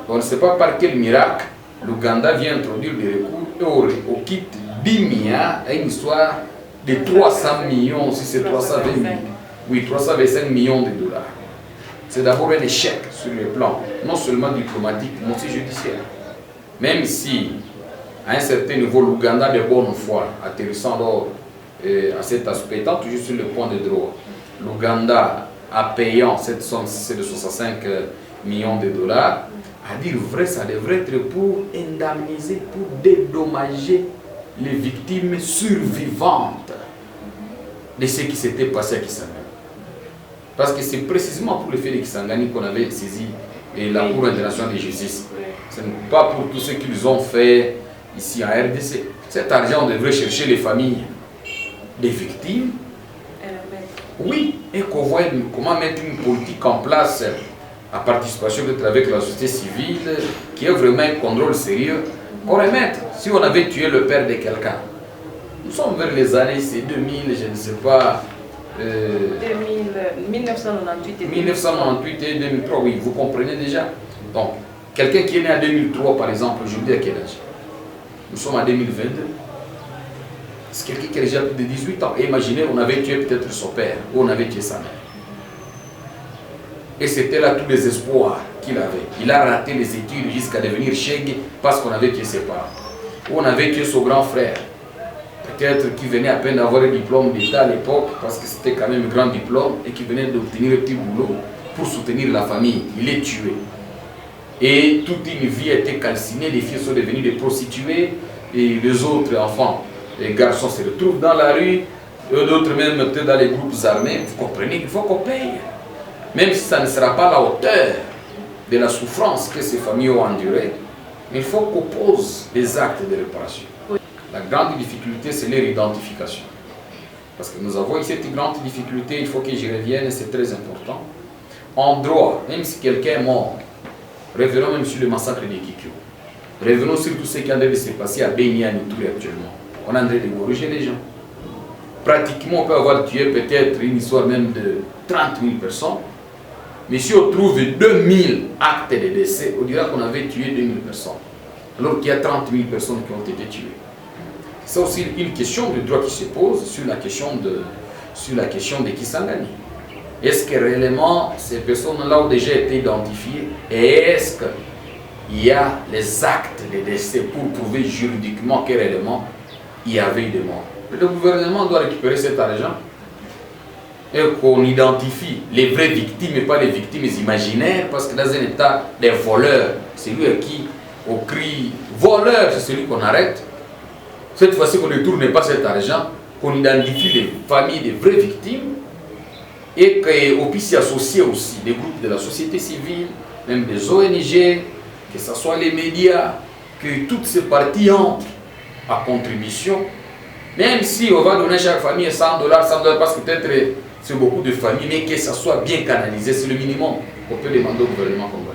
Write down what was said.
On ne sait pas par quel miracle l'Ouganda vient introduire des recours et au kit Bimia à une histoire de 300 millions, si c'est 320 millions. Oui, 325 millions de dollars. C'est d'abord un échec sur le plan, non seulement diplomatique, mais aussi judiciaire. Même si, à un certain niveau, l'Ouganda de bonne foi, atterrissant lors à cet aspect, étant toujours sur le point de droit, l'Ouganda, en payant cette somme, c'est de 65 millions de dollars, à dire vrai, ça devrait être pour indemniser, pour dédommager les victimes survivantes de ce qui s'était passé à Kisangani. Parce que c'est précisément pour le fait de Kisangani qu'on avait saisi la Cour internationale de justice. Ce n'est pas pour tout ce qu'ils ont fait ici en RDC. Cet argent, on devrait chercher les familles des victimes. Oui, et qu'on voit comment mettre une politique en place à participation peut-être avec la société civile, qui est vraiment un contrôle sérieux, qu'on remette. Si on avait tué le père de quelqu'un, nous sommes vers les années, c'est 2000, je ne sais pas. 1998 et 2003, oui, vous comprenez déjà. Donc, quelqu'un qui est né en 2003, par exemple, aujourd'hui, à quel âge? Nous sommes en 2022. C'est quelqu'un qui a déjà plus de 18 ans. Et imaginez, on avait tué peut-être son père, ou on avait tué sa mère. Et c'était là tous les espoirs qu'il avait. Il a raté les études jusqu'à devenir chègue parce qu'on avait tué ses parents. Ou on avait tué son grand frère. Peut-être qui venait à peine d'avoir un diplôme d'État à l'époque, parce que c'était quand même un grand diplôme, et qui venait d'obtenir un petit boulot pour soutenir la famille. Il est tué. Et toute une vie a été calcinée, les filles sont devenues des prostituées, et les autres enfants, les garçons se retrouvent dans la rue, d'autres même peut-être dans les groupes armés. Vous comprenez qu'il faut qu'on paye. Même si ça ne sera pas à la hauteur de la souffrance que ces familles ont endurée, mais il faut qu'on pose des actes de réparation. La grande difficulté, c'est leur identification. Parce que nous avons cette grande difficulté, il faut que j'y revienne, c'est très important. En droit, même si quelqu'un est mort, revenons même sur le massacre de Kikyo. Revenons sur tout ce qui est en train de se passer à Beni et à Ituri actuellement. On est en train de corriger les gens. Pratiquement, on peut avoir tué peut-être une histoire même de 30 000 personnes. Mais si on trouve 2000 actes de décès, on dira qu'on avait tué 2000 personnes. Alors qu'il y a 30 000 personnes qui ont été tuées. C'est aussi une question de droit qui se pose sur la question de Kisangani. Est-ce que réellement ces personnes-là ont déjà été identifiées? Et est-ce qu'il y a les actes de décès pour prouver juridiquement que réellement il y avait eu des morts? Le gouvernement doit récupérer cet argent et qu'on identifie les vraies victimes et pas les victimes imaginaires, parce que dans un état des voleurs, c'est lui à qui on crie voleur, c'est celui qu'on arrête. Cette fois-ci, qu'on ne tourne pas cet argent, qu'on identifie les familles des vraies victimes et qu'on puisse y associer aussi des groupes de la société civile, même des ONG, que ce soit les médias, que toutes ces parties entrent à contribution, même si on va donner à chaque famille $100, parce que peut-être c'est beaucoup de familles, mais que ça soit bien canalisé, c'est le minimum qu'on peut demander au gouvernement congolais.